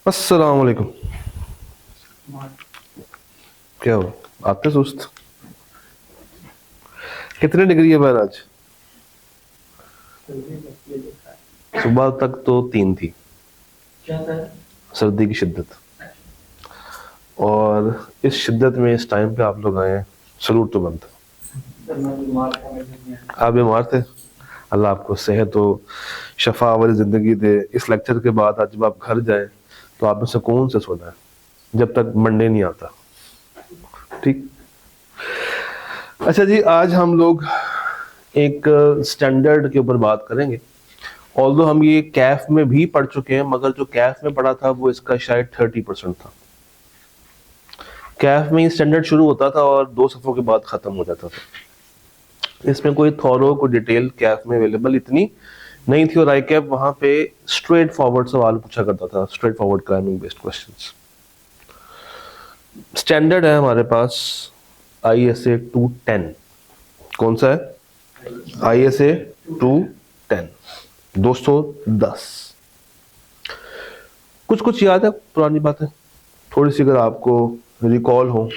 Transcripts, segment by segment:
अस्सलाम वालेकुम। क्या हो आते सुस्त? कितने डिग्री है बाहर आज? सुबह तक तो 3 थी। सर्दी की शिद्दत। और इस शिद्दत में इस टाइम पे आप लोग आए हैं, सलूट तो बनता। आप बीमार थे? अल्लाह आपको सेहत हो, शफा वाली जिंदगी दे। इस लेक्चर के बाद आज जब आप घर जाएं तो आपने सुकून से सोना है जब तक मंडे नहीं आता। ठीक। अच्छा जी, आज हम लोग एक स्टैंडर्ड के ऊपर बात करेंगे। ऑल्दो हम ये कैफ में भी पढ़ चुके हैं, मगर जो कैफ में पढ़ा था वो इसका शायद 30% था। कैफ में ये स्टैंडर्ड शुरू होता था और 2 सफ़ों के बाद खत्म हो जाता था। इसमें कोई थॉरो कोई डिटेल कैफ में अवेलेबल इतनी नहीं थी, और आई कैफ वहां पे स्ट्रेट फॉरवर्ड सवाल पूछा करता था, straightforward criming based questions. Standard है हमारे पास ISA 210। कौन सा है? ISA 210, 210। कुछ कुछ याद है, पुरानी बातें थोड़ी सी अगर आपको रिकॉल हो।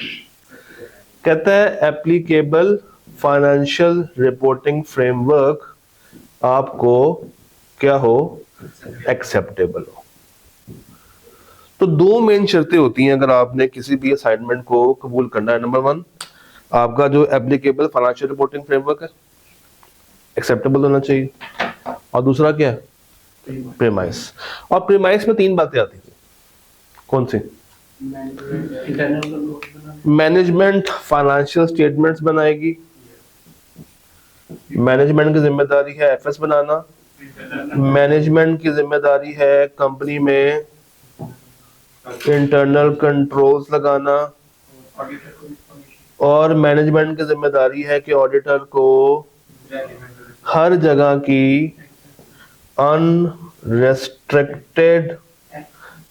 कहता है एप्लीकेबल फाइनेंशियल रिपोर्टिंग फ्रेमवर्क आपको क्या हो? एक्सेप्टेबल हो। तो 2 मेन शर्तें होती हैं अगर आपने किसी भी असाइनमेंट को कबूल करना है। नंबर 1, आपका जो एप्लीकेबल फाइनेंशियल रिपोर्टिंग फ्रेमवर्क है एक्सेप्टेबल होना चाहिए, और दूसरा क्या है? प्रीमाइस। और प्रीमाइस में 3 बातें आती थी। कौन सी? मैनेजमेंट फाइनेंशियल स्टेटमेंट्स बनाएगी, मैनेजमेंट की जिम्मेदारी है FS बनाना, मैनेजमेंट की जिम्मेदारी है कंपनी में इंटरनल कंट्रोल्स लगाना, और मैनेजमेंट की जिम्मेदारी है कि ऑडिटर को हर जगह की अनरेस्ट्रिक्टेड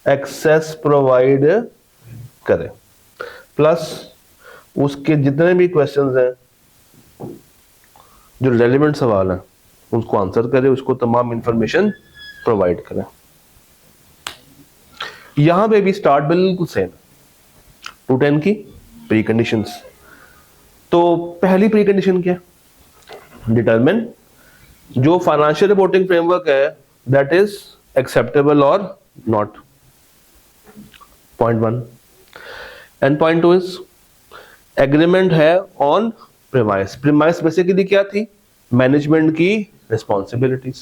एक्सेस प्रोवाइड करे, प्लस उसके जितने भी क्वेश्चंस हैं जो रेलेवेंट सवाल हैं उसको आंसर करे, उसको तमाम इंफॉर्मेशन प्रोवाइड करें। यहां पे भी स्टार्ट बिल्कुल सेम। 210 की प्री कंडीशंस। तो पहली प्री कंडीशन क्या है? डिटरमिन जो फाइनेंशियल रिपोर्टिंग फ्रेमवर्क है दैट इज एक्सेप्टेबल और not, point 1। And point 2 is agreement है ऑन प्रीमाइस। प्रीमाइस बेसिकली क्या थी? मैनेजमेंट की रिस्पॉन्सिबिलिटीज।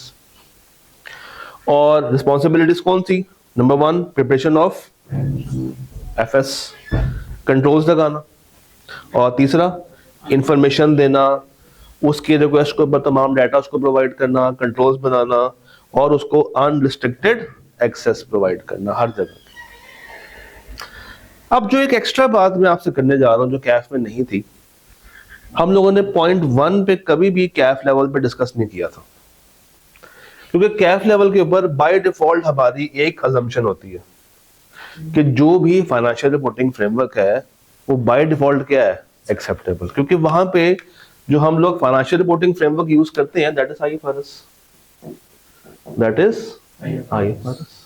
और रिस्पॉन्सिबिलिटीज कौन सी? Number 1, preparation of FS, controls लगाना, और तीसरा इंफॉर्मेशन देना, उसकी रिक्वेस्ट के ऊपर तमाम डाटा उसको प्रोवाइड करना, कंट्रोल्स बनाना, और उसको अनरिस्ट्रिक्टेड एक्सेस प्रोवाइड करना हर जगह। अब जो एक एक्स्ट्रा बात मैं आपसे करने जा रहा हूं जो कैफ में नहीं थी, हम लोगों ने पॉइंट 1 पे कभी भी कैफ लेवल पे डिस्कस नहीं किया था, क्योंकि कैफ लेवल के ऊपर बाय डिफॉल्ट हमारी एक अजम्पशन होती है कि जो भी फाइनेंशियल रिपोर्टिंग फ्रेमवर्क है वो बाय डिफॉल्ट क्या है? एक्सेप्टेबल। क्योंकि वहां पे जो हम लोग फाइनेंशियल रिपोर्टिंग फ्रेमवर्क यूज करते हैं that is IFRS, that is IFRS।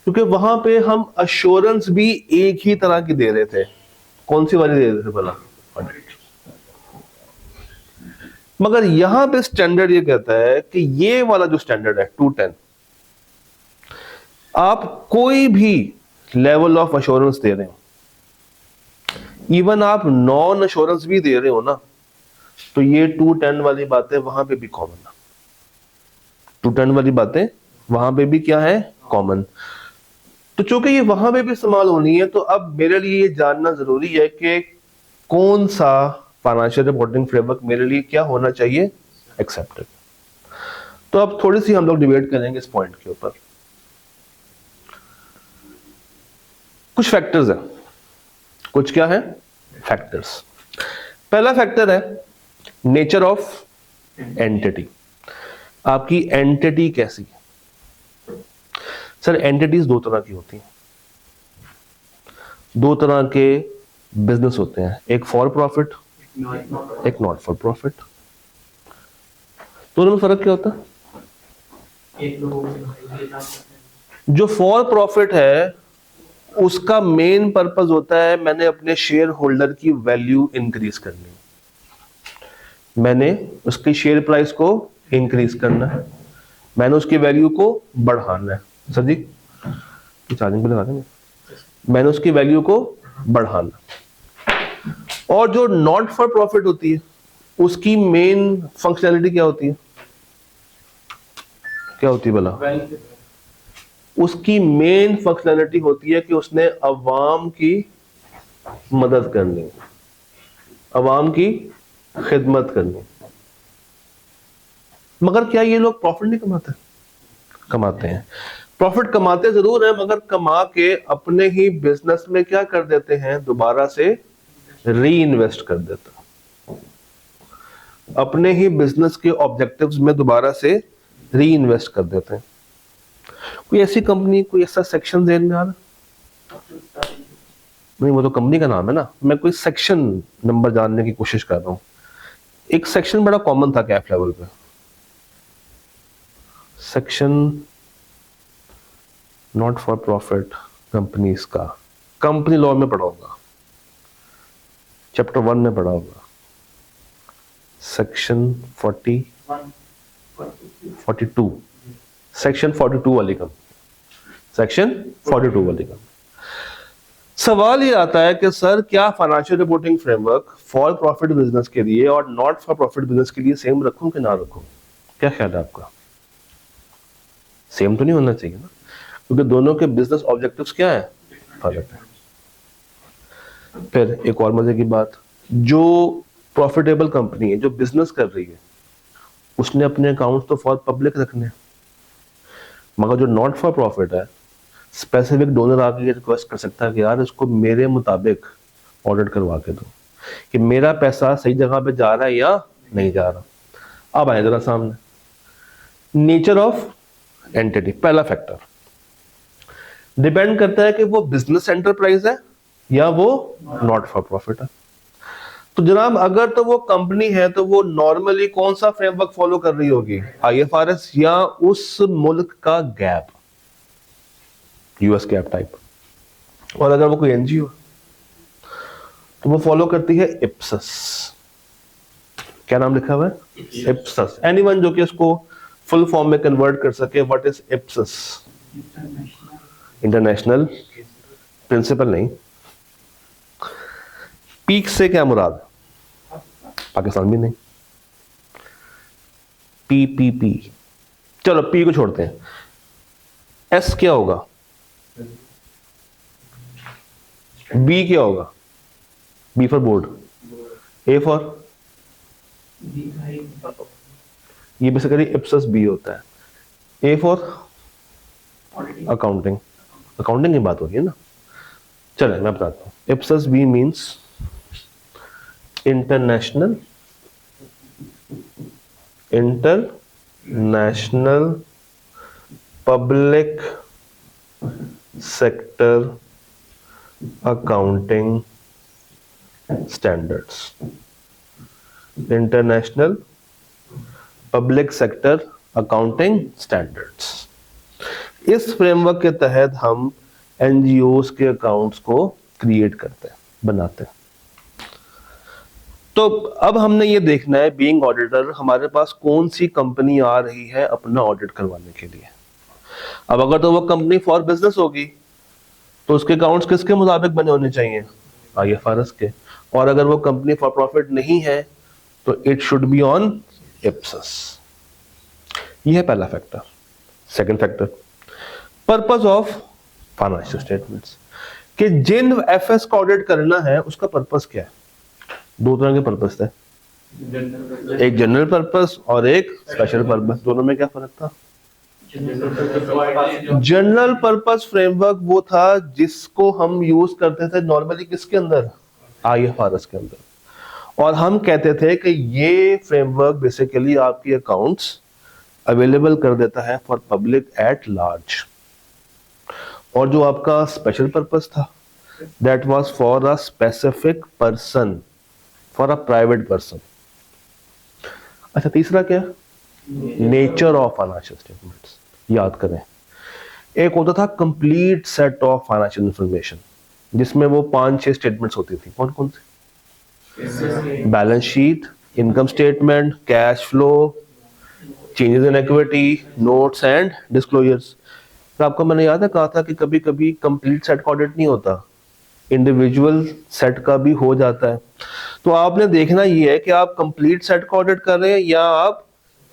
क्योंकि वहां पे हम अश्योरेंस भी एक ही तरह की दे रहे थे। कौन सी वाली दे रहे थे भला? ऑडिट। मगर यहां पे स्टैंडर्ड ये कहता है कि ये वाला जो स्टैंडर्ड है 210, आप कोई भी लेवल ऑफ अश्योरेंस दे रहे हो, इवन आप नॉन अश्योरेंस भी दे रहे हो ना, तो ये 210 वाली बातें वहां पे भी कॉमन है। 210 वाली बातें वहां पे भी क्या है? कॉमन। तो चूंकि ये वहां पे भी इस्तेमाल होनी है, तो अब मेरे लिए ये जानना जरूरी है कि कौन सा फाइनेंशियल रिपोर्टिंग फ्रेमवर्क मेरे लिए क्या होना चाहिए? एक्सेप्टेड। तो अब थोड़ी सी हम लोग डिबेट करेंगे इस पॉइंट के ऊपर। कुछ फैक्टर्स हैं। कुछ क्या है? फैक्टर्स। पहला फैक्टर है नेचर ऑफ एंटिटी। आपकी एंटिटी कैसी है? सर एंटिटीज 2 तरह की होती हैं। 2 तरह के बिजनेस होते हैं, एक फॉर प्रॉफिट, एक नॉट फॉर प्रॉफिट। दोनों में फर्क क्या होता है? एक लोगों के भाई के काम करते हैं, जो फॉर प्रॉफिट है उसका मेन पर्पस होता है मैंने अपने शेयर होल्डर की वैल्यू इंक्रीज करनी, मैंने उसकी शेयर प्राइस को इंक्रीज करना है, मैंने उसकी वैल्यू को बढ़ाना है। सर जी चार्जिंग पे लगा देंगे। मैंने उसकी वैल्यू को बढ़ाना। और जो नॉट फॉर प्रॉफिट होती है उसकी मेन फंक्शनैलिटी क्या होती है, क्या होती है भला? उसकी मेन फंक्शनैलिटी होती है कि उसने अवाम की मदद करनी, अवाम की खिदमत करनी। मगर क्या ये लोग प्रॉफिट नहीं कमाते? कमाते हैं। प्रॉफिट कमाते जरूर है, मगर कमा के अपने ही बिजनेस में क्या कर देते हैं, दोबारा से री इन्वेस्ट कर देते हैं, अपने ही बिजनेस के ऑब्जेक्टिव्स में दोबारा से री इन्वेस्ट कर देते हैं। कोई ऐसी कंपनी, कोई ऐसा सेक्शन ज़हन में आ रहा? नहीं, वो तो कंपनी का नाम है ना, मैं कोई सेक्शन नंबर जानने की कोशिश कर रहा हूं। एक सेक्शन बड़ा कॉमन था कैफ लेवल पे, section not for profit companies का, कंपनी लॉ में पढ़ा होगा, चैप्टर 1 में पढ़ा होगा, सेक्शन 42, सेक्शन 42 वाली कंपनी, सेक्शन 42 वाली कंपनी। सवाल ये आता है कि सर क्या financial reporting framework for profit business के लिए और नॉट फॉर प्रॉफिट बिजनेस के लिए सेम रखूं कि ना रखूं? क्या ख्याल है आपका? सेम तो नहीं होना चाहिए ना, क्योंकि दोनों के बिजनेस ऑब्जेक्टिव्स क्या है, फर्क है। फिर एक और मजे की बात, जो प्रॉफिटेबल कंपनी है, जो बिजनेस कर रही है, उसने अपने अकाउंट्स तो फॉर पब्लिक रखने हैं, मगर जो नॉट फॉर प्रॉफिट है, स्पेसिफिक डोनर आके ये रिक्वेस्ट कर सकता है कि यार इसको मेरे मुताबिक ऑडिट करवा के दो कि मेरा पैसा सही जगह पे जा रहा है या नहीं जा रहा। अब आए जरा सामने, नेचर ऑफ एंटिटी। पहला फैक्टर डिपेंड करता है कि वो बिजनेस एंटरप्राइज है या वो नॉट फॉर प्रॉफिट है। तो जनाब अगर तो वो कंपनी है तो वो नॉर्मली कौन सा फ्रेमवर्क फॉलो कर रही होगी, IFRS या उस मुल्क का गैप, US गैप टाइप। और अगर वो कोई NGO तो वो फॉलो करती है इप्सस। क्या नाम लिखा हुआ है? इप्सस। एनीवन जो कि इसको फुल फॉर्म में कन्वर्ट कर सके, व्हाट इज इप्सस? इंटरनेशनल प्रिंसिपल नहीं। पीक से क्या मुराद? पाकिस्तान भी नहीं। PPP, चलो पी को छोड़ते हैं। S क्या होगा? B क्या होगा? B for board, A for, ये बेसिकली इप्सस B होता है। A फॉर अकाउंटिंग, अकाउंटिंग की बात हो रही है ना। चले मैं बताता हूँ। इप्सस B means international public sector accounting standards, international public sector accounting standards. इस फ्रेमवर्क के तहत हम NGOs के अकाउंट्स को क्रिएट करते हैं, बनाते हैं। तो अब हमने ये देखना है, बीइंग ऑडिटर, हमारे पास कौन सी कंपनी आ रही है अपना ऑडिट करवाने के लिए। अब अगर तो वो कंपनी फॉर बिजनेस होगी तो उसके अकाउंट्स किसके मुताबिक बने होने चाहिए? IFRS के। और अगर वो कंपनी फॉर प्रॉफिट नहीं है तो इट शुड बी ऑन इप्सस। ये है पहला factor. Second factor, purpose of financial statements, कि जिन FS का ऑडिट करना है उसका पर्पस क्या है। दो तरह के पर्पस थे, एक जनरल पर्पस और एक स्पेशल पर्पस। दोनों में क्या फर्क था? जनरल पर्पस फ्रेमवर्क वो था जिसको हम यूज करते थे नॉर्मली किसके अंदर? IFRS के अंदर। और हम कहते थे कि ये फ्रेमवर्क बेसिकली आपकी अकाउंट्स अवेलेबल कर देता है फॉर पब्लिक एट लार्ज। और जो आपका स्पेशल पर्पस था, that was for a specific person, for a private person. अच्छा, तीसरा क्या? Nature of financial statements. याद करें, एक होता था complete set of financial information, जिसमें वो 5-6 स्टेटमेंट्स होती थी। कौन कौन सी? Balance sheet, income statement, cash flow, changes in equity, notes and disclosures. तो आपको मैंने याद है कहा था कि कभी कभी कंप्लीट सेट का ऑडिट नहीं होता, इंडिविजुअल सेट का भी हो जाता है। तो आपने देखना ये है कि आप कंप्लीट सेट का ऑडिट कर रहे हैं या आप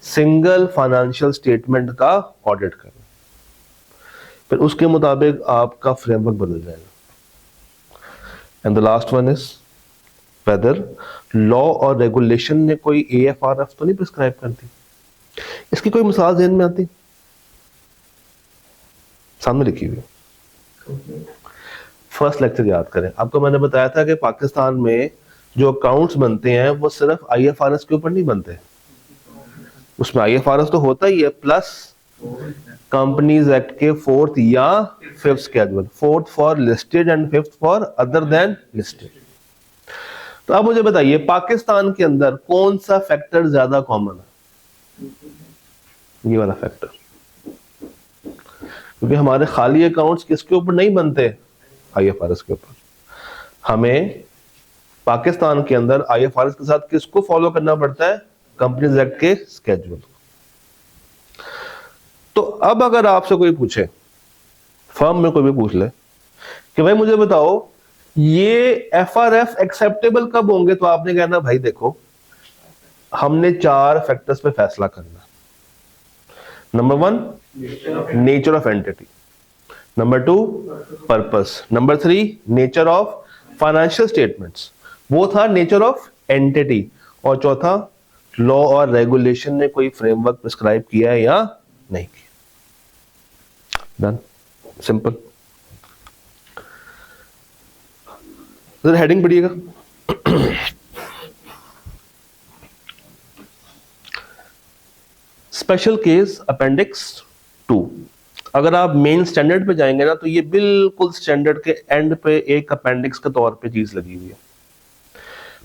सिंगल फाइनेंशियल स्टेटमेंट का ऑडिट कर रहे हैं, फिर उसके मुताबिक आपका फ्रेमवर्क बदल जाएगा। And the last one is whether law और रेगुलेशन ने कोई AFRF तो नहीं प्रिस्क्राइब करती। इसकी कोई मिसाल ज़हन में आती? सामने लिखी हुई। फर्स्ट लेक्चर याद करें, आपको मैंने बताया था कि पाकिस्तान में जो अकाउंट्स बनते हैं वो सिर्फ IFRS के ऊपर नहीं बनते, उसमें IFRS तो होता ही है प्लस कंपनीज एक्ट के 4th या 5th schedule, 4th for listed and 5th for other than listed. तो आप मुझे बताइए पाकिस्तान के अंदर कौन सा फैक्टर ज्यादा कॉमन है? ये वाला फैक्टर, क्योंकि हमारे खाली अकाउंट्स किसके ऊपर नहीं बनते? IFRS के ऊपर। हमें पाकिस्तान के अंदर IFRS के साथ किसको फॉलो करना पड़ता है? कंपनीज एक्ट के स्केड्यूल। तो अब अगर आपसे कोई पूछे, फर्म में कोई भी पूछ ले कि भाई मुझे बताओ ये FRF एक्सेप्टेबल कब होंगे, तो आपने कहना भाई देखो हमने 4 फैक्टर्स पे फैसला करना। Number 1 nature of entity, number 2 purpose, number 3 nature of financial statements, वो था नेचर ऑफ एंटिटी, और चौथा लॉ और रेगुलेशन ने कोई फ्रेमवर्क प्रिस्क्राइब किया है या नहीं किया। Done, simple. सर हेडिंग पढ़िएगा। Special case appendix 2। अगर आप मेन स्टैंडर्ड पे जाएंगे ना तो ये बिल्कुल स्टैंडर्ड के एंड पे एक अपेंडिक्स के तौर पे चीज लगी हुई है,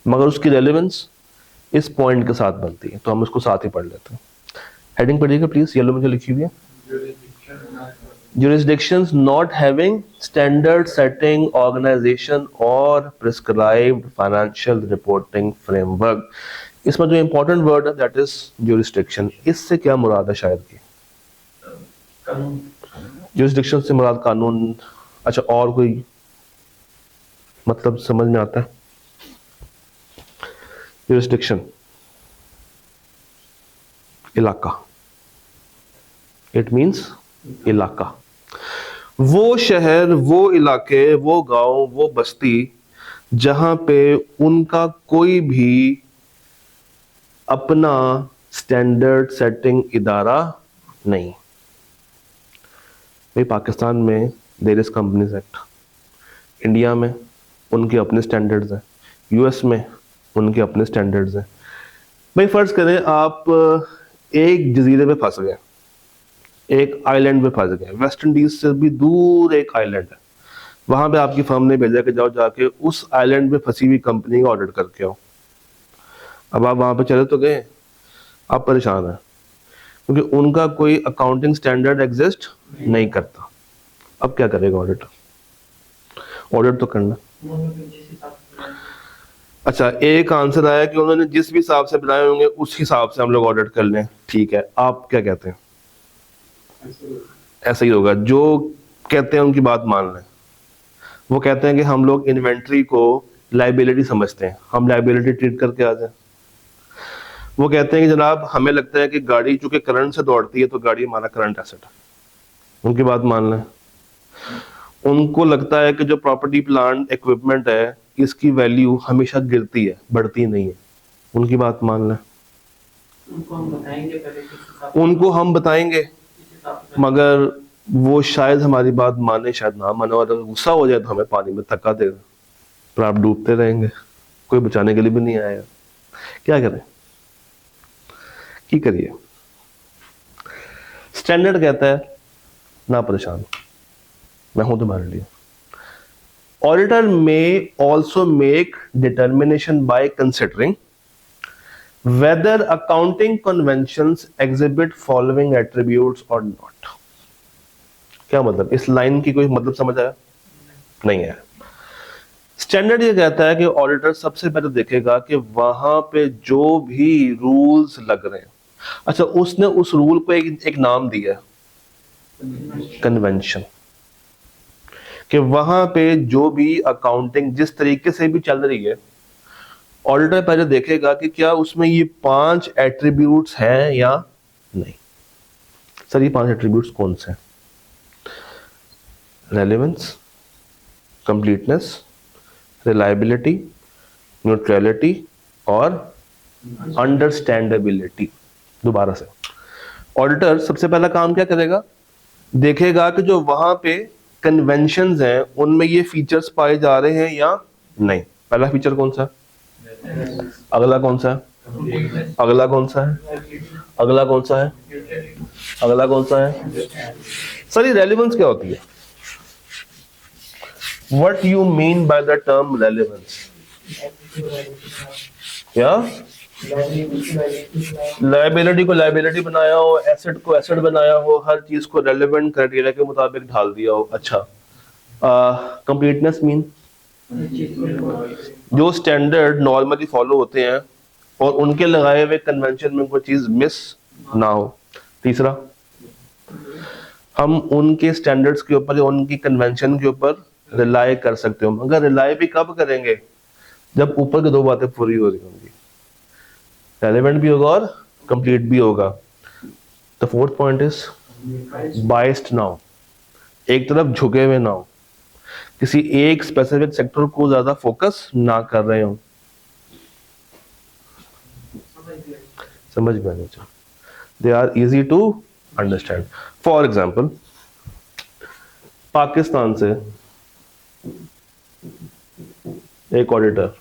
मगर उसकी रेलेवेंस इस पॉइंट के साथ बनती है, तो हम उसको साथ ही पढ़ लेते हैं। हेडिंग पढ़िएगा प्लीज, येलो में जो लिखी हुई है। Jurisdictions not having standard setting organization or prescribed financial reporting framework। इसमें जो इंपॉर्टेंट वर्ड है दैट इज jurisdiction। इससे क्या मुराद है शायद की? jurisdiction से मुराद कानून। अच्छा, और कोई मतलब समझ में आता है? jurisdiction इलाका, इट मीन्स इलाका, वो शहर, वो इलाके, वो गांव, वो बस्ती जहां पे उनका कोई भी अपना स्टैंडर्ड सेटिंग इदारा नहीं। भाई पाकिस्तान में there is companies act, India में उनके अपने स्टैंडर्ड्स हैं, US में उनके अपने स्टैंडर्ड्स हैं। भाई फर्ज करें आप एक जजीरे पे फंस गए, एक आइलैंड पे फंस गए, वेस्ट इंडीज से भी दूर एक आइलैंड है, वहां पे आपकी फर्म ने भेजा कि जाओ जाके उस आइलैंड पे फंसी हुई कंपनी का ऑडिट करके आओ। अब आप वहां पे चले तो गए, आप परेशान हैं क्योंकि उनका कोई अकाउंटिंग स्टैंडर्ड एग्जिस्ट नहीं करता। अब क्या करेगा ऑडिट? ऑडिट तो करना। अच्छा, एक आंसर आया कि उन्होंने जिस भी हिसाब से बनाए होंगे उस हिसाब से हम लोग ऑडिट कर लें। ठीक है, आप क्या कहते हैं? ऐसा ही होगा, जो कहते हैं उनकी बात मान लें। वो कहते हैं कि हम लोग इन्वेंट्री को लाइबिलिटी समझते हैं, हम लाइबिलिटी ट्रीट करके आ जाए। वो कहते हैं कि जनाब हमें लगता है कि गाड़ी चूंकि करंट से दौड़ती है तो गाड़ी हमारा करंट एसेट है, उनकी बात मान लें। उनको लगता है कि जो प्रॉपर्टी प्लांट इक्विपमेंट है इसकी वैल्यू हमेशा गिरती है, बढ़ती नहीं है, उनकी बात मान लें। उनको हम बताएंगे मगर वो शायद हमारी बात माने शायद ना माने, और अगर गुस्सा हो जाए तो हमें पानी में धक्का देगा, पर आप डूबते रहेंगे, कोई बचाने के लिए भी नहीं आएगा। क्या करें? की करिए। स्टैंडर्ड कहता है ना परेशान, मैं हूं तुम्हारे लिए। ऑडिटर में also make determination by considering whether accounting conventions exhibit following attributes or not। क्या मतलब, इस लाइन की कोई मतलब समझ आया? नहीं है। स्टैंडर्ड ये कहता है कि ऑडिटर सबसे पहले देखेगा कि वहां पे जो भी रूल्स लग रहे हैं, अच्छा उसने उस रूल को एक नाम दिया है, कन्वेंशन, कि वहां पे जो भी अकाउंटिंग जिस तरीके से भी चल रही है, ऑडिटर पहले देखेगा कि क्या उसमें ये 5 एट्रीब्यूट्स हैं या नहीं। सर ये 5 एट्रीब्यूट्स कौन से हैं? रेलेवेंस, कंप्लीटनेस, रिलायबिलिटी, न्यूट्रलिटी और अंडरस्टैंडेबिलिटी। दोबारा से, ऑडिटर सबसे पहला काम क्या करेगा, देखेगा कि जो वहां पे कन्वेंशंस हैं उनमें ये फीचर्स पाए जा रहे हैं या नहीं। पहला फीचर कौन सा है? अगला कौन सा है? अगला कौन सा है? अगला कौन सा है? अगला कौन सा है? सर ये रेलेवेंस क्या होती है? What you mean by the term relevance? क्या लायबिलिटी को लायबिलिटी बनाया हो, एसेट को एसेट बनाया हो, हर चीज को रेलेवेंट क्राइटेरिया के मुताबिक ढाल दिया हो। अच्छा, कंप्लीटनेस मीन जो स्टैंडर्ड नॉर्मली फॉलो होते हैं और उनके लगाए हुए कन्वेंशन में कोई चीज मिस ना हो। तीसरा, हम उनके स्टैंडर्ड्स के ऊपर या उनकी कन्वेंशन के ऊपर रिलाई कर सकते हो। मगर रिलाई भी कब करेंगे? जब ऊपर की 2 बातें पूरी हो रही होंगी, रेलेवेंट भी होगा और कंप्लीट भी होगा। The fourth point is biased ना हो, एक तरफ झुके हुए ना हो, किसी एक स्पेसिफिक सेक्टर को ज्यादा फोकस ना कर रहे हो। समझ में आना चाहिए। They are easy to understand. For example, Pakistan से एक ऑडिटर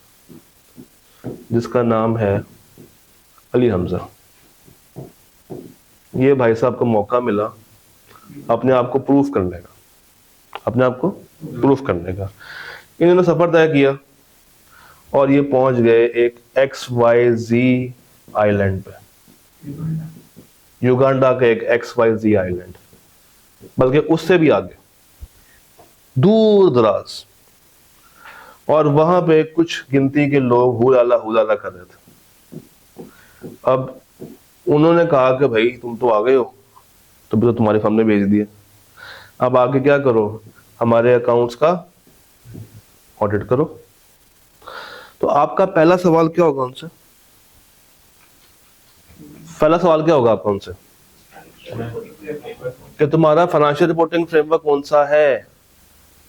जिसका नाम है अली हमजा, ये भाई साहब को मौका मिला अपने आप को प्रूफ करने का, अपने आप को प्रूफ करने का। इन्होंने सफर तय किया और ये पहुंच गए एक XYZ आइलैंड पे, युगांडा का एक XYZ आइलैंड, बल्कि उससे भी आगे दूर दराज। और वहां पे कुछ गिनती के लोग हुलाला कर रहे थे। अब उन्होंने कहा कि भाई तुम तो आ गए हो, तो भी तो तुम्हारे सामने भेज दिए, अब आगे क्या करो, हमारे अकाउंट्स का ऑडिट करो। तो आपका पहला सवाल क्या होगा उनसे? पहला सवाल क्या होगा आपका उनसे कि तुम्हारा फाइनेंशियल रिपोर्टिंग फ्रेमवर्क कौन सा है,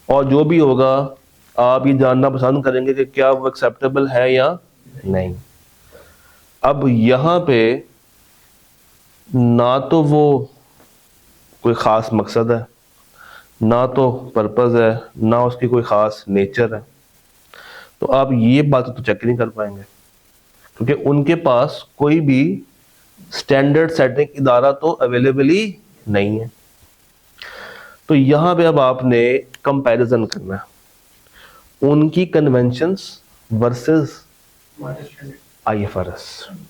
और जो भी होगा आप ये जानना पसंद करेंगे कि क्या वो एक्सेप्टेबल है या नहीं। अब यहां पे ना तो वो कोई ख़ास मकसद है, ना तो पर्पस है, ना उसकी कोई ख़ास नेचर है, तो आप ये बात तो चेक नहीं कर पाएंगे, क्योंकि उनके पास कोई भी स्टैंडर्ड सेटिंग इदारा तो अवेलेबल ही नहीं है। तो यहां पे अब आपने कंपैरिजन करना है उनकी कन्वेंशंस वर्सेस IFRS।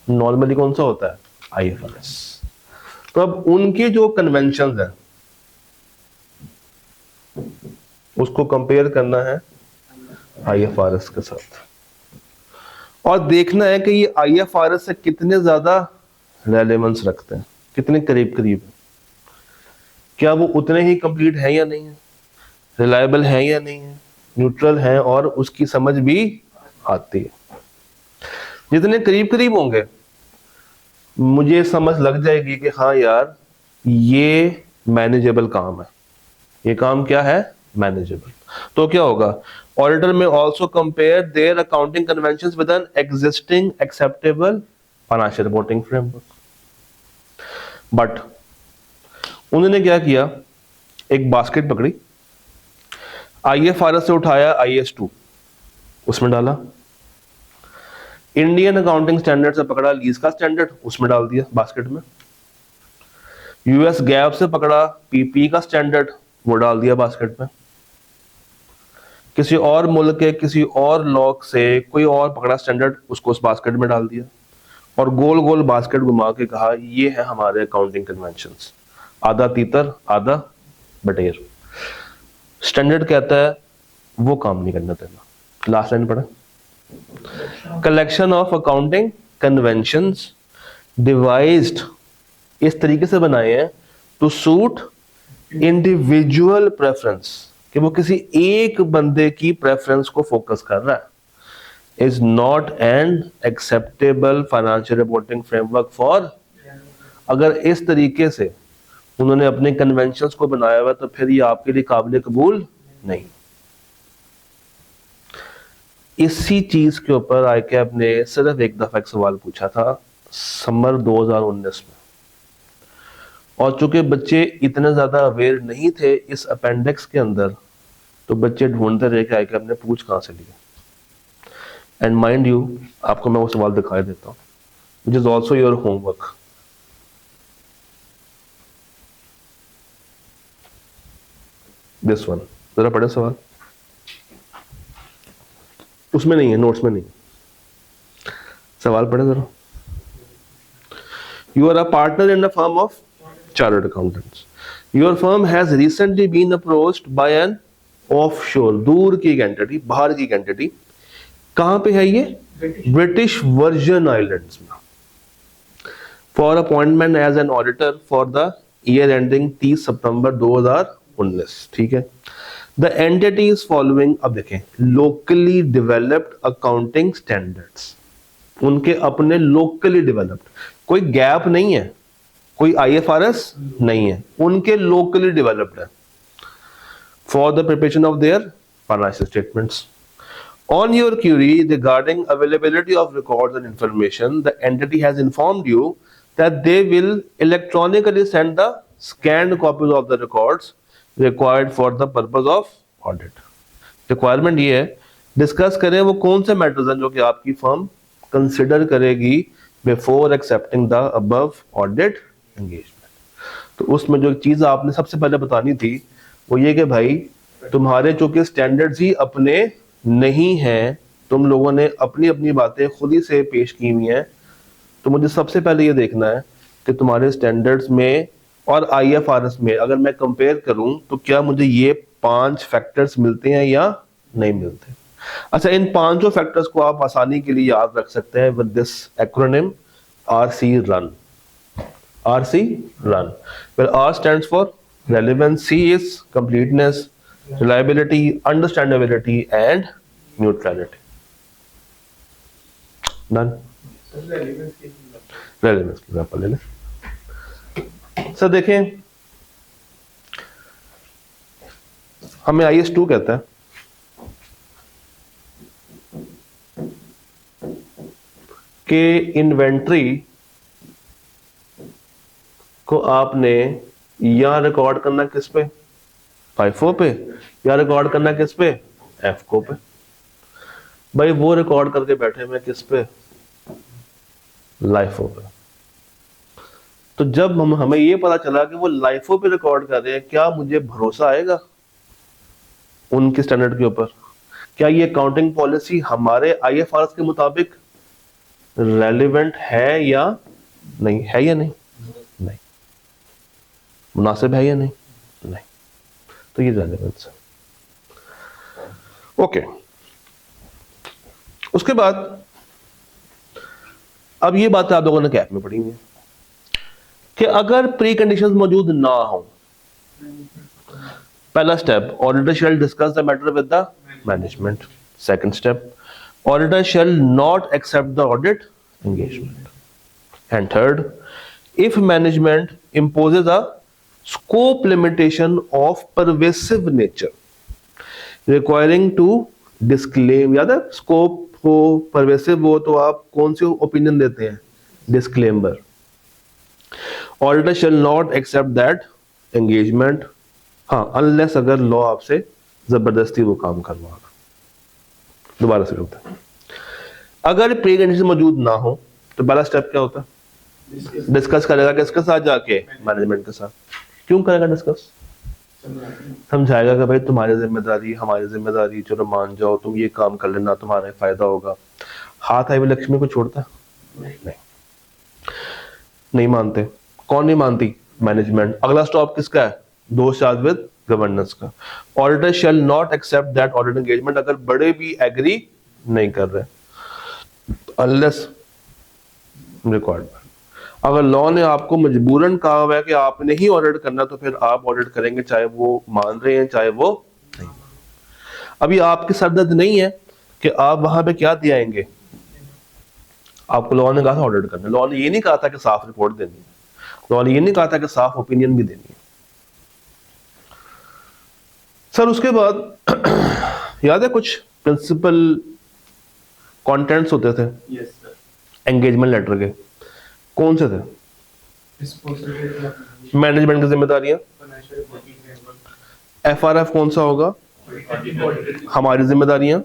नॉर्मली कौन सा होता है? IFRS। तो अब उनके जो कन्वेंशंस है उसको कंपेयर करना है IFRS के साथ, और देखना है कि ये IFRS से कितने ज्यादा रेलेवेंस रखते हैं, कितने करीब करीब है, क्या वो उतने ही कंप्लीट है या नहीं है, रिलायबल है या नहीं है, न्यूट्रल है और उसकी समझ भी आती है। जितने करीब करीब होंगे मुझे समझ लग जाएगी कि हाँ यार ये मैनेजेबल काम है, ये काम क्या है? मैनेजेबल। तो क्या होगा, ऑडिटर में also compare there accounting conventions with an existing acceptable financial reporting framework. But उन्होंने क्या किया, एक बास्केट पकड़ी, IFRS से उठाया IS2 उसमें डाला, इंडियन अकाउंटिंग स्टैंडर्ड से पकड़ा लीज का स्टैंडर्ड उसमें डाल दिया बास्केट में, US गैप से पकड़ा PP का स्टैंडर्ड वो डाल दिया बास्केट में, किसी और मुल्क के किसी और लॉ से कोई और पकड़ा स्टैंडर्ड उसको उस बास्केट में डाल दिया, और गोल गोल बास्केट घुमा के कहा ये है हमारे अकाउंटिंग कन्वेंशंस, आधा तीतर आधा बटेर। स्टैंडर्ड कहता है वो काम नहीं करना देना। लास्ट लाइन पढ़ा, collection of accounting conventions devised इस तरीके से बनाए हैं टू सूट इंडिविजुअल प्रेफरेंस, कि वो किसी एक बंदे की प्रेफरेंस को फोकस कर रहा है, is not an acceptable financial reporting framework for. अगर इस तरीके से उन्होंने अपने कन्वेंशंस को बनाया हुआ तो फिर ये आपके लिए काबिल कबूल नहीं। इसी चीज के ऊपर आईकैप ने सिर्फ एक दफा एक सवाल पूछा था समर 2019 में, और चूंकि बच्चे इतने ज्यादा अवेयर नहीं थे इस अपेंडिक्स के अंदर, तो बच्चे ढूंढते रहे कि आईकैप ने पूछ कहां से लिया। एंड माइंड यू, आपको मैं वो सवाल दिखाई देता हूं, which is also your homework. This one, जरा पढ़े सवाल, उसमें नहीं है, नोट्स में नहीं, सवाल पढ़े जरा। You are a partner in a firm of chartered accountants. Your firm has recently been approached by an offshore, दूर की एक एंटिटी, बाहर की एक एंटिटी। कहां पे है ये? ब्रिटिश वर्जन आइलैंड्स में, for appointment as an auditor for the year ending 30 सितंबर 2019। ठीक है। द एंटिटी इज फॉलोइंग, अब देखें, लोकली डेवलप्ड अकाउंटिंग स्टैंडर्ड्स, उनके अपने लोकली डेवलप्ड, कोई गैप नहीं है, कोई IFRS नहीं है, उनके लोकली डेवलप्ड है, for the preparation of their financial statements. On your query regarding availability of records and information, the entity has informed you that they will electronically send the scanned copies of the records required for the purpose of audit. Requirement ये है, discuss करें वो कौन से matters हैं जो कि आपकी फर्म कंसिडर करेगी before accepting the above audit engagement. तो उसमें जो चीज आपने सबसे पहले बतानी थी वो ये कि भाई तुम्हारे चूंकि स्टैंडर्ड्स ही अपने नहीं हैं, तुम लोगों ने अपनी अपनी बातें खुद ही से पेश की हुई हैं, तो मुझे सबसे पहले ये देखना है कि तुम्हारे स्टैंडर्ड्स में और IFRS में अगर मैं कंपेयर करूं तो क्या मुझे ये 5 फैक्टर्स मिलते हैं या नहीं मिलते। अच्छा, इन 5 फैक्टर्स को आप आसानी के लिए याद रख सकते हैं with this acronym RC run. RC run, where R stands for relevance, C is completeness, reliability, understandability and neutrality. Done. Relevance की एग्जांपल ले लें। सर देखें, हमें IS2 कहता है कि इन्वेंट्री को आपने या रिकॉर्ड करना किस पे, FIFO पे, या रिकॉर्ड करना किस पे, FCO पे। भाई वो रिकॉर्ड करके बैठे मैं किस पे, LIFO पे। तो जब हमें ये पता चला कि वो LIFO पे रिकॉर्ड कर रहे हैं, क्या मुझे भरोसा आएगा उनके स्टैंडर्ड के ऊपर? क्या ये अकाउंटिंग पॉलिसी हमारे IFRS के मुताबिक रेलिवेंट है या नहीं, है या नहीं, नहीं मुनासिब है या नहीं, नहीं। तो ये रेलिवेंस है। ओके, उसके बाद अब ये बात आप लोगों ने कैप में पढ़ी हुई है कि अगर प्री कंडीशंस मौजूद ना हो, पहला step, auditor shall discuss the matter with the management. Second step, auditor shall not accept the audit engagement. And third, if management imposes a scope limitation of pervasive nature requiring to disclaim, याद है scope हो pervasive हो तो आप कौन सी opinion देते हैं, disclaimer. Auditor shall not accept that engagement, हाँ अनलेस अगर लॉ आपसे जबरदस्ती वो काम करवा रहा। दोबारा से होता है, अगर प्री कंडीशन मौजूद ना हो तो पहला स्टेप क्या होता है, डिस्कस करेगा किसके साथ, जाके मैनेजमेंट के साथ। क्यों करेगा डिस्कस? समझाएगा कि भाई तुम्हारी जिम्मेदारी हमारी जिम्मेदारी, चलो मान जाओ, तुम ये काम कर लेना, तुम्हारा फायदा होगा। हाथ आई हुए लक्ष्मी को छोड़ता नहीं, नहीं मानते। कौन नहीं मानती? मैनेजमेंट। अगला स्टॉप किसका है? दो चार्ज विद गवर्नेंस का। Auditor shall not accept that audit engagement, अगर बड़े भी एग्री नहीं कर रहे, अनलेस रिक्वायर्ड। अगर लॉ ने आपको मजबूरन कहा हुआ है कि आपने ही ऑडिट करना, तो फिर आप ऑडिट करेंगे, चाहे वो मान रहे हैं चाहे वो नहीं। अभी आपकी सरदर्द नहीं है कि आप वहां पे क्या दिए आएंगे, आपको लॉ ने कहा था ऑडिट करना, लॉ ने ये नहीं कहा था कि साफ रिपोर्ट देनी है, लॉ ने ये नहीं कहा था कि साफ ओपिनियन भी देनी है। सर उसके बाद याद है कुछ प्रिंसिपल कंटेंट्स होते थे एंगेजमेंट लेटर के, कौन से थे? मैनेजमेंट की जिम्मेदारियां, एफआरएफ कौन सा होगा, हमारी जिम्मेदारियां,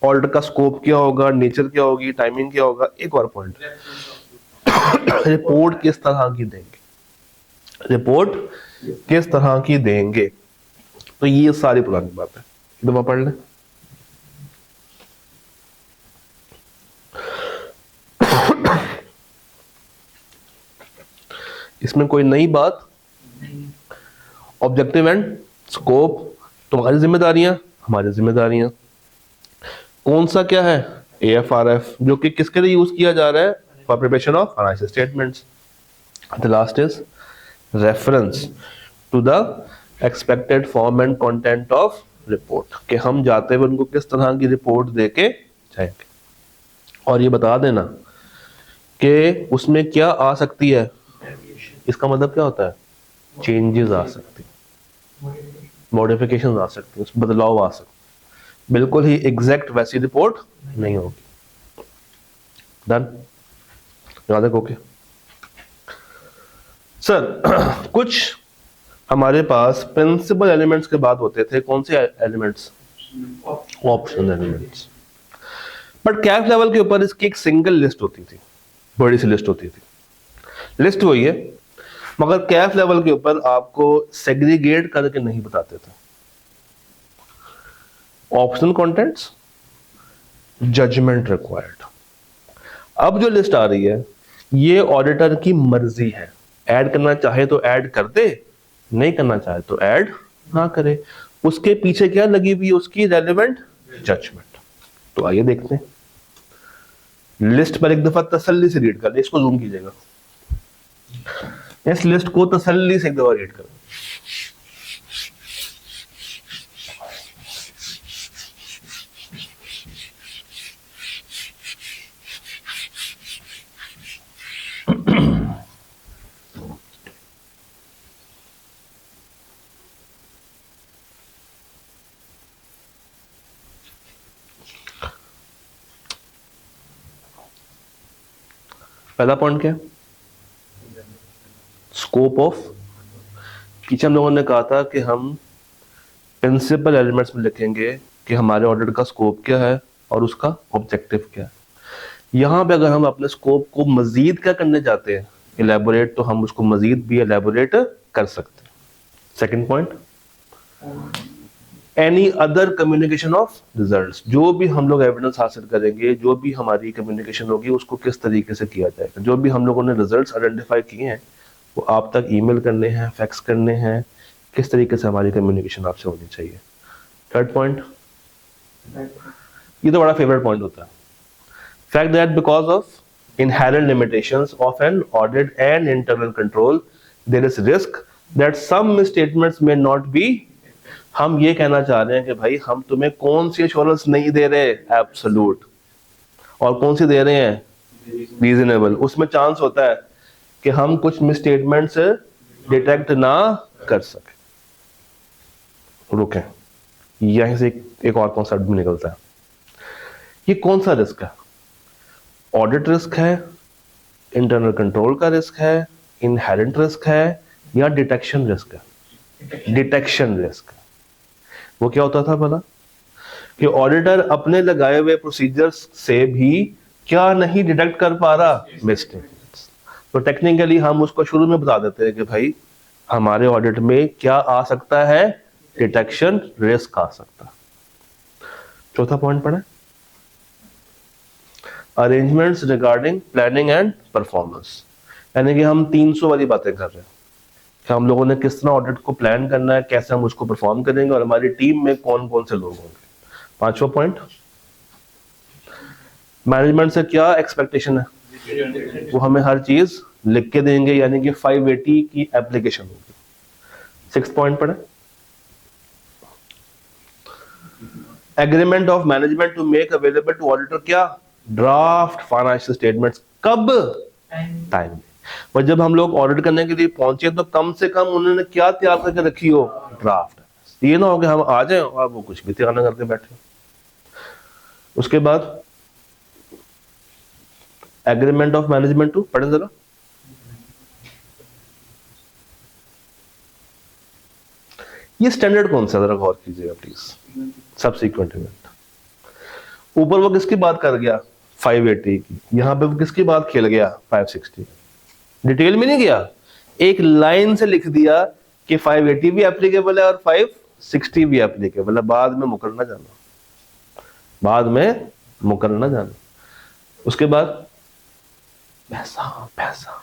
ऑडिट का स्कोप क्या होगा, नेचर क्या होगी, टाइमिंग क्या होगा, एक और पॉइंट रिपोर्ट किस तरह की देंगे, रिपोर्ट किस तरह की देंगे। तो ये सारी पुरानी बात है, दफा पढ़ लें। इसमें कोई नई बात, ऑब्जेक्टिव एंड स्कोप तुम्हारी जिम्मेदारियां, हमारी जिम्मेदारियां। कौन सा क्या है, एएफआरएफ, जो कि किसके लिए यूज किया जा रहा है, for preparation of financial statements. The last is reference to the expected form and content of report, कि हम जाते हुए उनको किस तरह की रिपोर्ट देके जाएंगे। और ये बता देना कि उसमें क्या आ सकती है, इसका मतलब क्या होता है, चेंजेस आ सकती, मॉडिफिकेशन आ सकती है, बदलाव आ सकते, बिल्कुल ही एग्जैक्ट वैसी रिपोर्ट नहीं होगी। डन, याद है? ओके सर, कुछ हमारे पास प्रिंसिपल एलिमेंट्स के बाद होते थे, कौन से elements, optional elements. But cash level के ऊपर इसकी एक सिंगल लिस्ट होती थी, बड़ी सी लिस्ट होती थी, लिस्ट वही है, मगर कैफ लेवल के ऊपर आपको सेग्रीगेट करके नहीं बताते थे। Optional contents, judgement required. अब जो लिस्ट आ रही है ये ऑडिटर की मर्जी है, ऐड करना चाहे तो ऐड कर दे, नहीं करना चाहे तो ऐड ना करे, उसके पीछे क्या लगी हुई है, उसकी रेलेवेंट जजमेंट। तो आइए देखते हैं, लिस्ट पर एक दफा तसल्ली से रीड कर ले, इसको जूम कीजिएगा, इस लिस्ट को तसल्ली से एक दफा रीड करो। पहला पॉइंट क्या है, स्कोप ऑफ। पीछे हम लोगों ने कहा था कि हम प्रिंसिपल एलिमेंट्स में लिखेंगे कि हमारे ऑडिट का स्कोप क्या है और उसका ऑब्जेक्टिव क्या है। यहां पे अगर हम अपने स्कोप को मजीद क्या करने जाते हैं, इलेबोरेट, तो हम उसको मजीद भी इलेबोरेट कर सकते हैं। Second point, any other communication of results, जो भी हम लोग एविडेंस हासिल करेंगे, जो भी हमारी कम्युनिकेशन होगी, उसको किस तरीके से किया जाएगा। जो भी हम लोगों ने रिजल्ट्स आइडेंटिफाई किए हैं वो आप तक ईमेल करने हैं, फैक्स करने हैं, किस तरीके से हमारी कम्युनिकेशन आपसे होनी चाहिए। थर्ड पॉइंट, ये तो बड़ा फेवरेट पॉइंट होता है, fact that because of inherent limitations of an audit and internal control there is risk that some misstatements may not be। हम ये कहना चाह रहे हैं कि भाई हम तुम्हें कौन सी एश्योरेंस नहीं दे रहे, एब्सोल्यूट, और कौन सी दे रहे हैं, रीजनेबल। उसमें चांस होता है कि हम कुछ मिसस्टेटमेंट्स डिटेक्ट ना कर सके। रुके, यहीं से एक और कॉन्सेप्ट भी निकलता है, ये कौन सा रिस्क है, ऑडिट रिस्क है, इंटरनल कंट्रोल का रिस्क है, इनहेरेंट रिस्क है, या डिटेक्शन रिस्क है। डिटेक्शन रिस्क वो क्या होता था भला, कि ऑडिटर अपने लगाए हुए प्रोसीजर्स से भी क्या नहीं डिटेक्ट कर पा रहा, मिस्टेक्स। तो टेक्निकली हम उसको शुरू में बता देते हैं कि भाई हमारे ऑडिट में क्या आ सकता है, डिटेक्शन रिस्क आ सकता है। चौथा पॉइंट पढ़े, arrangements regarding planning and performance, यानी कि हम 300 वाली बातें कर रहे हैं। कि हम लोगों ने किस तरह ऑडिट को प्लान करना है, कैसे हम उसको परफॉर्म करेंगे और हमारी टीम में कौन कौन से लोग होंगे। 5वां पॉइंट, मैनेजमेंट से क्या एक्सपेक्टेशन है, वो हमें हर चीज लिख के देंगे, यानी कि 580 की एप्लीकेशन होगी। 6 पॉइंट पढ़े, agreement of management to make available to auditor क्या, ड्राफ्ट फाइनेंशियल स्टेटमेंट्स। कब, टाइम। और जब हम लोग ऑडिट करने के लिए पहुंचे तो कम से कम उन्होंने क्या तैयार करके रखी हो, ड्राफ्ट। ये ना हो कि हम आ जाए और वो कुछ भी तैयार ना करके बैठे। उसके बाद एग्रीमेंट ऑफ मैनेजमेंट टू, पढ़ें जरा, ये स्टैंडर्ड कौन सा, जरा गौर कीजिएगा प्लीज। सबसीक्वेंट इवेंट, ऊपर वो किसकी बात कर गया, 580 की, यहां पे वो किसकी बात खेल गया, 560। डिटेल में नहीं गया, एक लाइन से लिख दिया कि 580 भी एप्लीकेबल है और 560 भी एप्लीकेबल है। बाद में मुकर ना जाना, बाद में मुकर ना जाना। उसके बाद पैसा, पैसा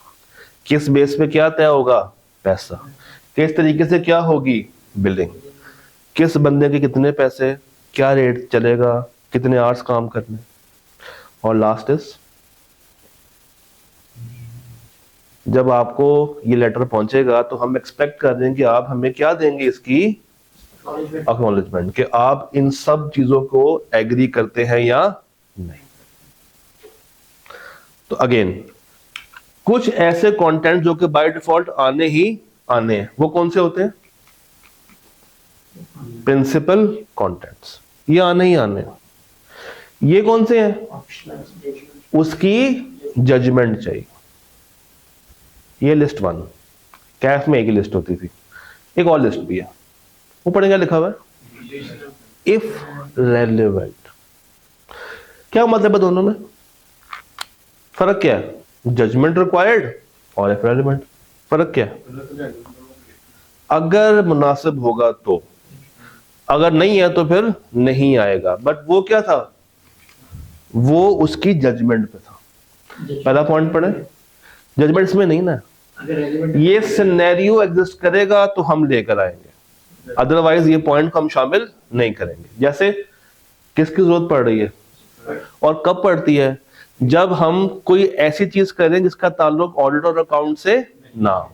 किस बेस पे क्या तय होगा, पैसा किस तरीके से क्या होगी, बिलिंग, किस बंदे के कितने पैसे, क्या रेट चलेगा, कितने आवर्स काम करने। और लास्ट इज, जब आपको ये लेटर पहुंचेगा तो हम एक्सपेक्ट कर रहे हैं कि आप हमें क्या देंगे, इसकी एक्नॉलेजमेंट, कि आप इन सब चीजों को एग्री करते हैं या नहीं। तो अगेन कुछ ऐसे कंटेंट जो कि बाय डिफॉल्ट आने ही आने हैं, वो कौन से होते हैं, प्रिंसिपल कंटेंट्स, ये आने ही आने हैं। ये कौन से हैं, उसकी जजमेंट चाहिए। ये लिस्ट 1, कैफ में एक ही लिस्ट होती थी, एक और लिस्ट भी है, वो पढ़ेगा लिखा हुआ है इफ रेलेवेंट। क्या मतलब है दोनों में, फर्क क्या है, जजमेंट रिक्वायर्ड और इफ रेलेवेंट, फर्क क्या है। अगर मुनासिब होगा तो, अगर नहीं है तो फिर नहीं आएगा। बट वो क्या था, वो उसकी जजमेंट पे था। पहला पॉइंट पढ़े, जजमेंट इसमें नहीं ना, ये सिनेरियो एग्जिस्ट करेगा तो हम लेकर आएंगे, अदरवाइज ये पॉइंट को हम शामिल नहीं करेंगे। जैसे किसकी जरूरत पड़ रही है और कब पड़ती है, जब हम कोई ऐसी चीज करें जिसका ताल्लुक ऑडिट और अकाउंट से ना हो।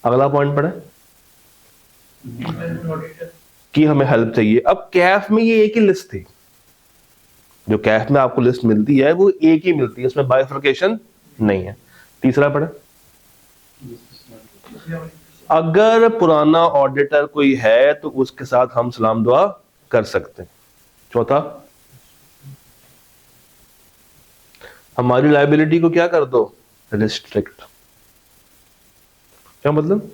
अगला पॉइंट पढ़े कि हमें हेल्प चाहिए। अब कैफ में ये एक ही लिस्ट थी, जो कैफ में आपको लिस्ट मिलती है वो एक ही मिलती है, उसमें बाइफर्केशन नहीं है। तीसरा पढ़े, अगर पुराना ऑडिटर कोई है तो उसके साथ हम सलाम दुआ कर सकते हैं। चौथा, हमारी लायबिलिटी को क्या कर दो, रिस्ट्रिक्ट। क्या मतलब,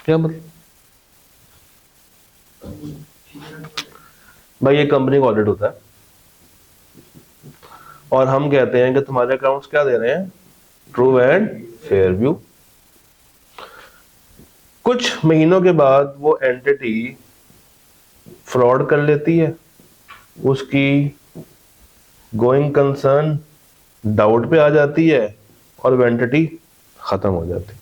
क्या मतलब, भाई ये कंपनी का ऑडिट होता है और हम कहते हैं कि तुम्हारे अकाउंट्स क्या दे रहे हैं, ट्रू एंड फेयर व्यू। कुछ महीनों के बाद वो एंटिटी फ्रॉड कर लेती है, उसकी गोइंग कंसर्न डाउट पे आ जाती है और वो एंटिटी खत्म हो जाती है।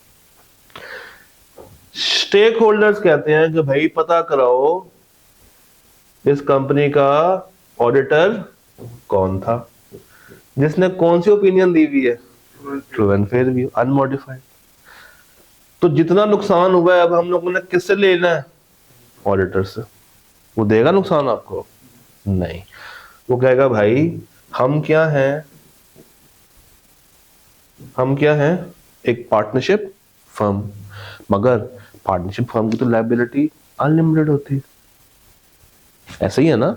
स्टेक होल्डर्स कहते हैं कि भाई पता कराओ इस कंपनी का ऑडिटर कौन था, जिसने कौन सी ओपिनियन दी हुई है, true and fair view, unmodified. तो जितना नुकसान हुआ है अब हम लोगों ने किससे लेना है, ऑडिटर से। वो देगा नुकसान आपको, नहीं, वो कहेगा भाई हम क्या हैं, हम क्या हैं, एक पार्टनरशिप फर्म, मगर पार्टनरशिप फर्म की तो लायबिलिटी अनलिमिटेड होती है। ऐसा ही है ना,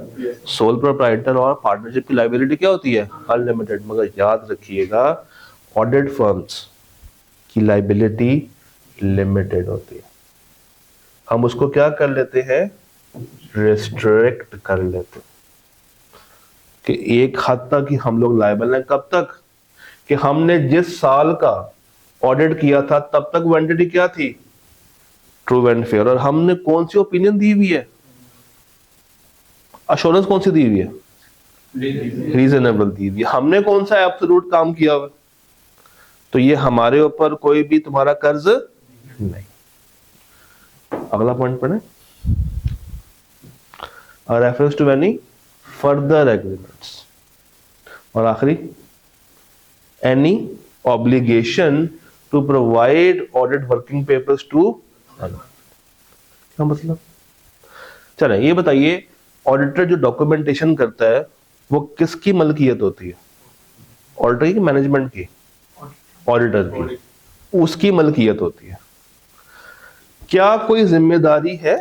सोल प्रोप्राइटर और पार्टनरशिप की लायबिलिटी क्या होती है, अनलिमिटेड। मगर याद रखिएगा ऑडिट फर्म्स की लायबिलिटी लिमिटेड होती है। हम उसको क्या कर लेते हैं, रिस्ट्रिक्ट कर लेते हैं कि एक हद तक ही हम लोग लायबल हैं। कब तक, कि हमने जिस साल का ऑडिट किया था तब तक वो एंटिटी क्या थी, ट्रू एंड फेयर, और हमने कौन सी ओपिनियन दी हुई है, अश्योरेंस कौन सी दी हुई है, रीजनेबल दी हुई है। हमने कौन सा एब्सोल्यूट काम किया हुआ, तो ये हमारे ऊपर कोई भी तुम्हारा कर्ज नहीं। अगला पॉइंट पढ़े, reference to any further agreements, और आखिरी any obligation to provide audit working papers to, क्या मतलब? चले ये बताइए, ऑडिटर जो डॉक्यूमेंटेशन करता है वो किसकी मलकियत होती है? ऑडिटर की, मैनेजमेंट की? ऑडिटर की, उसकी मलकियत होती है। क्या कोई जिम्मेदारी है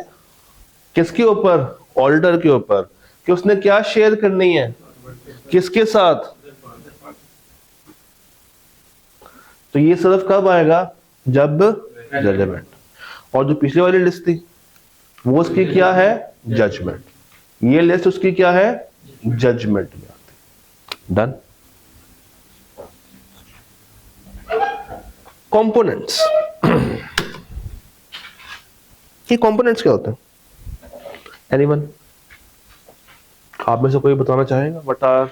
किसके ऊपर? ऑडिटर के ऊपर, कि उसने क्या शेयर करनी है, किसके साथ? तो ये सिर्फ कब आएगा? जब रेलेवेंट। और जो पिछले वाली लिस्ट थी वो उसकी क्या है? जजमेंट। ये लिस्ट उसकी क्या है? जजमेंट में आती। डन। कंपोनेंट्स, ये कंपोनेंट्स क्या होते हैं? एनीवन? आप में से कोई बताना चाहेगा? What are?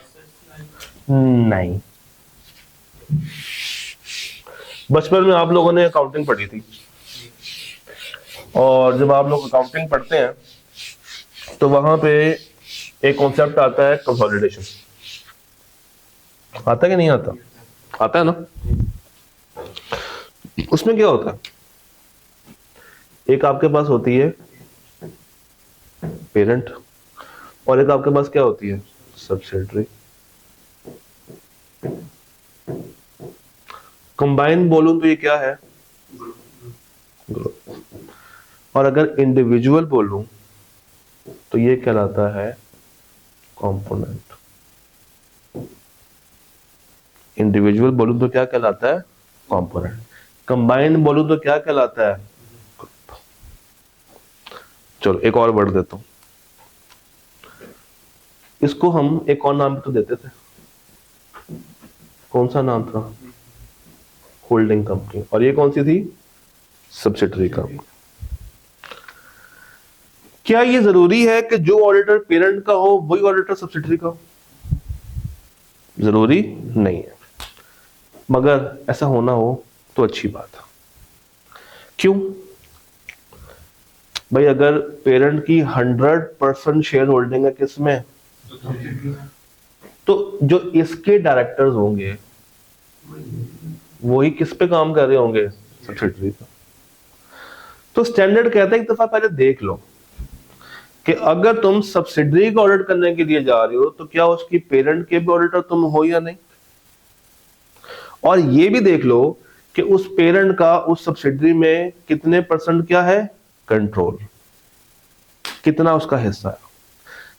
नहीं। बचपन में आप लोगों ने अकाउंटिंग पढ़ी थी, और जब आप लोग अकाउंटिंग पढ़ते हैं तो वहां पे एक कॉन्सेप्ट आता है कंसोलिडेशन। आता है कि नहीं आता? आता है ना? उसमें क्या होता है? एक आपके पास होती है पेरेंट, और एक आपके पास क्या होती है? सब्सिडियरी। कंबाइन बोलूं तो ये क्या है? ग्रुप। और अगर इंडिविजुअल बोलूं तो ये कहलाता है कंपोनेंट। इंडिविजुअल बोलूं तो क्या कहलाता है? कंपोनेंट। कंबाइन बोलूं तो क्या कहलाता है? ग्रुप। चलो एक और वर्ड देता हूं, इसको हम एक और नाम तो देते थे, कौन सा नाम था? Holding company. और ये कौन सी थी? Subsidiary company. क्या ये जरूरी है कि जो ऑडिटर पेरेंट का हो वही ऑडिटर सब्सिडियरी का हो? जरूरी नहीं है, मगर ऐसा होना हो तो अच्छी बात है। क्यों भाई? अगर पेरेंट की 100% शेयर होल्डिंग है किसमें? तो जो इसके डायरेक्टर्स होंगे वही किस पे काम कर रहे होंगे? सब्सिडियरी पे। तो स्टैंडर्ड कहता है एक दफा पहले देख लो कि अगर तुम सब्सिडियरी का ऑडिट करने के लिए जा रहे हो तो क्या उसकी पेरेंट के भी ऑडिटर तुम हो या नहीं, और ये भी देख लो कि उस पेरेंट का उस सब्सिडियरी में कितने % क्या है? कंट्रोल। कितना उसका हिस्सा है,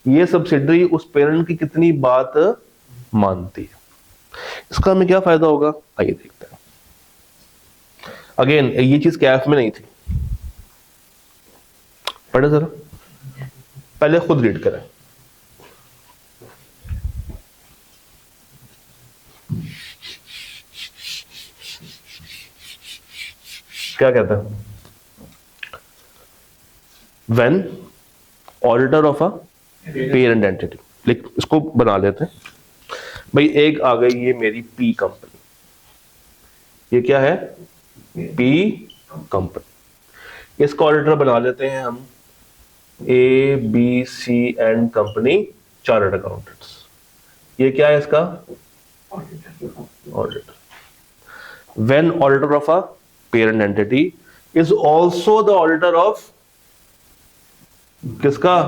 ये सब्सिडियरी उस पेरेंट की कितनी बात मानती है। इसका हमें क्या फायदा होगा? आइए देखते हैं। अगेन ये चीज कैफ में नहीं थी, पढ़े जरा, पहले खुद रीड करें। क्या कहता है? When auditor of a parent entity, लिख, इसको बना लेते हैं भाई। एक आ गई ये मेरी पी कंपनी, ये क्या है? P company. इसका ऑडिटर बना लेते हैं हम A B C and company chartered accountants. ये क्या है इसका? Auditor. When auditor of a parent entity is also the auditor of किसका?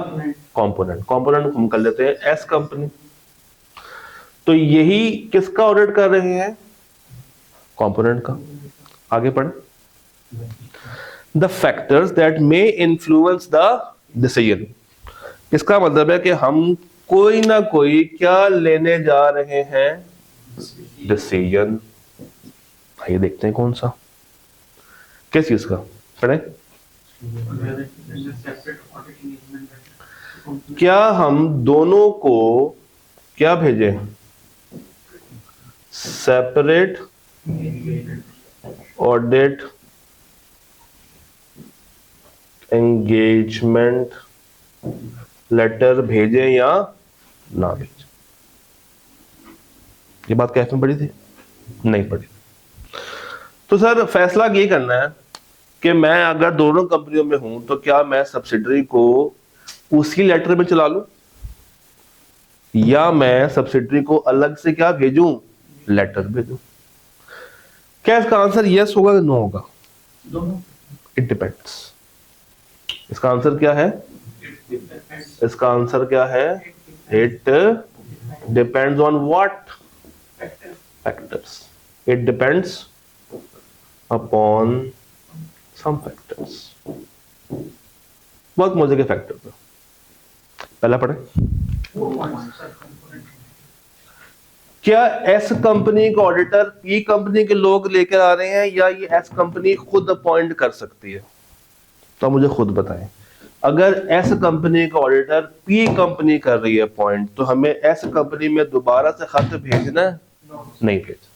कंपोनेंट। कंपोनेंट हम कर लेते हैं एस कंपनी। तो यही किसका ऑडिट कर रहे हैं? कंपोनेंट का। आगे पढ़े। The factors that may influence the decision, इसका मतलब है कि हम कोई ना कोई क्या लेने जा रहे हैं? डिसीजन। आइए देखते हैं कौन सा, किस चीज का? पढ़े। क्या हम दोनों को क्या भेजें? सेपरेट ऑडिट एंगेजमेंट लेटर भेजें या ना भेजें? ये बात कैफ में पढ़ी थी? नहीं पढ़ी। तो सर फैसला ये करना है कि मैं अगर दोनों कंपनियों में हूं तो क्या मैं सब्सिडरी को उसी लेटर में चला लूं या मैं सब्सिडरी को अलग से क्या भेजूं, लेटर भेजूं। क्या इसका आंसर यस होगा या नो होगा? It depends. इसका आंसर क्या है? इसका आंसर क्या है? It depends on what? Factors. It depends upon some factors. बहुत मजे के फैक्टर थे। पहला पढ़े। क्या एस कंपनी का ऑडिटर पी कंपनी के लोग लेकर आ रहे हैं या ये एस कंपनी खुद अपॉइंट कर सकती है? तो मुझे खुद बताएं। अगर एस कंपनी का ऑडिटर पी कंपनी कर रही है अपॉइंट, तो हमें एस कंपनी में दोबारा से खत भेजना है? नहीं भेजना।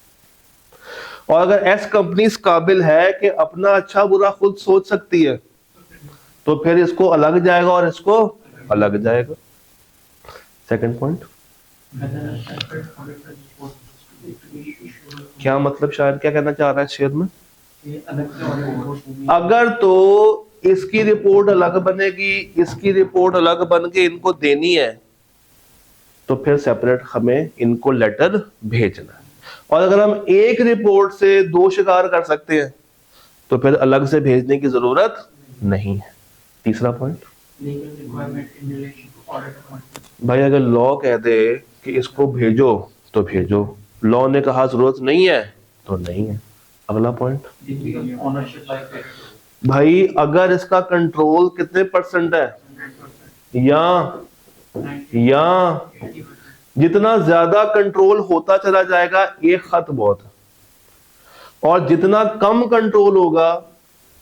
और अगर एस कंपनी इस काबिल है कि अपना अच्छा बुरा खुद सोच सकती है, तो फिर इसको अलग जाएगा और इसको अलग जाएगा। सेकंड पॉइंट, क्या मतलब शायद क्या कहना चाह रहा है शेर में? अगर तो इसकी रिपोर्ट अलग बनेगी, इसकी रिपोर्ट अलग बन के इनको देनी है, तो फिर सेपरेट हमें इनको लेटर भेजना है। और अगर हम एक रिपोर्ट से दो शिकार कर सकते हैं, तो फिर अलग से भेजने की जरूरत नहीं है। तीसरा पॉइंट, भाई अगर लॉ कह दे कि इसको भेजो तो भेजो, लॉ ने कहा जरूरत नहीं है तो नहीं है। अगला पॉइंट, भाई अगर इसका कंट्रोल कितने परसेंट है, या जितना ज्यादा कंट्रोल होता चला जाएगा एक खत बहुत है, और जितना कम कंट्रोल होगा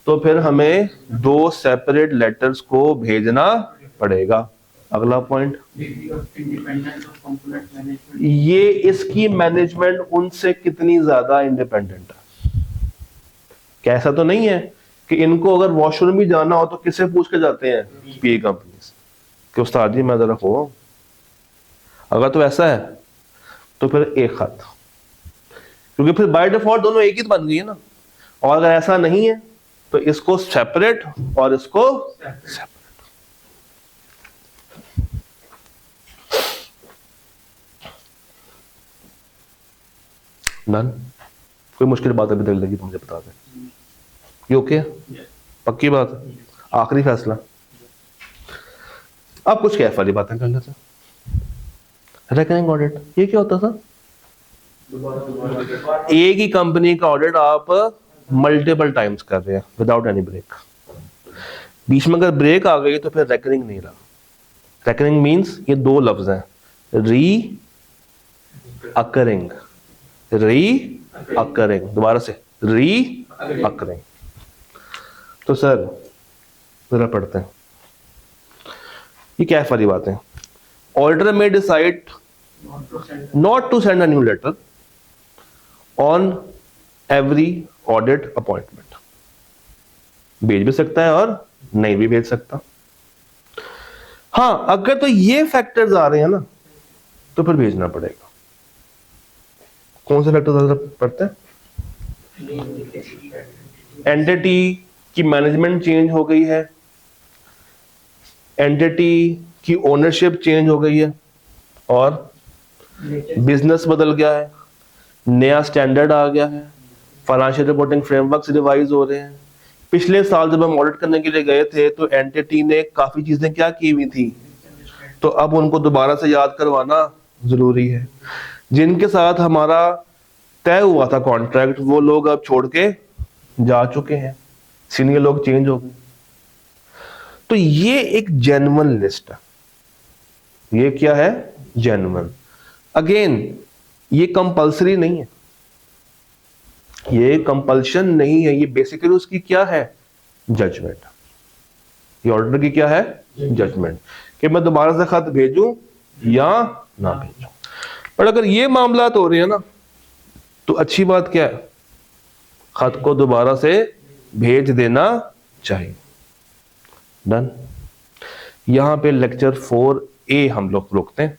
तो फिर हमें दो सेपरेट लेटर्स को भेजना पड़ेगा। अगला पॉइंट, ये इसकी मैनेजमेंट उनसे कितनी ज्यादा इंडिपेंडेंट है। कैसा तो नहीं है कि इनको अगर वॉशरूम भी जाना हो तो किससे पूछ के जाते हैं? पी कंपनी से, कि उस्ताद जी मैं जरा हो। अगर तो ऐसा है तो फिर एक खत, क्योंकि फिर बाय डिफॉल्ट दोनों एक ही तो बन गई है ना। और अगर ऐसा नहीं है तो इसको सेपरेट और इसको सेपरेट। डन। कोई मुश्किल बात अभी तक लगी तो मुझे बता दें। ये ओके है? पक्की बात है? आखिरी फैसला। अब कुछ कैफ वाली बातें कर लेते हैं। रेकरिंग ऑडिट, ये क्या होता था? एक ही कंपनी का ऑडिट आप मल्टीपल टाइम्स कर रहे हैं विदाउट एनी ब्रेक। बीच में अगर ब्रेक आ गई तो फिर रेकरिंग नहीं रहा। रेकरिंग मींस ये दो लफ्ज हैं, री अकरिंग, री अकरिंग। दोबारा से, री अकरिंग। तो सर जरा पढ़ते हैं, ये क्या वाली बात है? Auditor may decide not to send a new letter on every audit appointment. भेज भी सकता है और नहीं भी भेज सकता। हाँ, अगर तो ये फैक्टर्स आ रहे हैं ना तो फिर भेजना पड़ेगा। कौन से फैक्टर्स पड़ते हैं? एंटिटी की मैनेजमेंट चेंज हो गई है, एंटिटी की ओनरशिप चेंज हो गई है, और बिजनेस बदल गया है, नया स्टैंडर्ड आ गया है, फाइनेंशियल रिपोर्टिंग फ्रेमवर्क्स रिवाइज हो रहे हैं। पिछले साल जब हम ऑडिट करने के लिए गए थे तो एंटिटी ने काफी चीजें क्या की हुई थी, तो अब उनको दोबारा से याद करवाना जरूरी है। जिनके साथ हमारा तय हुआ था कॉन्ट्रैक्ट, वो लोग अब छोड़ के जा चुके हैं, सीनियर लोग चेंज हो गए। तो ये एक जेन्युइन लिस्ट है। ये क्या है? जेन्युइन। अगेन ये कंपल्सरी नहीं है, ये कंपल्शन नहीं है, ये बेसिकली उसकी क्या है? जजमेंट। ये ऑर्डर की क्या है? जजमेंट, कि मैं दोबारा से खत भेजूं या ना भेजूं। पर अगर ये मामला तो हो रही है ना, तो अच्छी बात क्या है? खत को दोबारा से भेज देना चाहिए। डन। यहां पे लेक्चर 4A हम लोग रोकते हैं।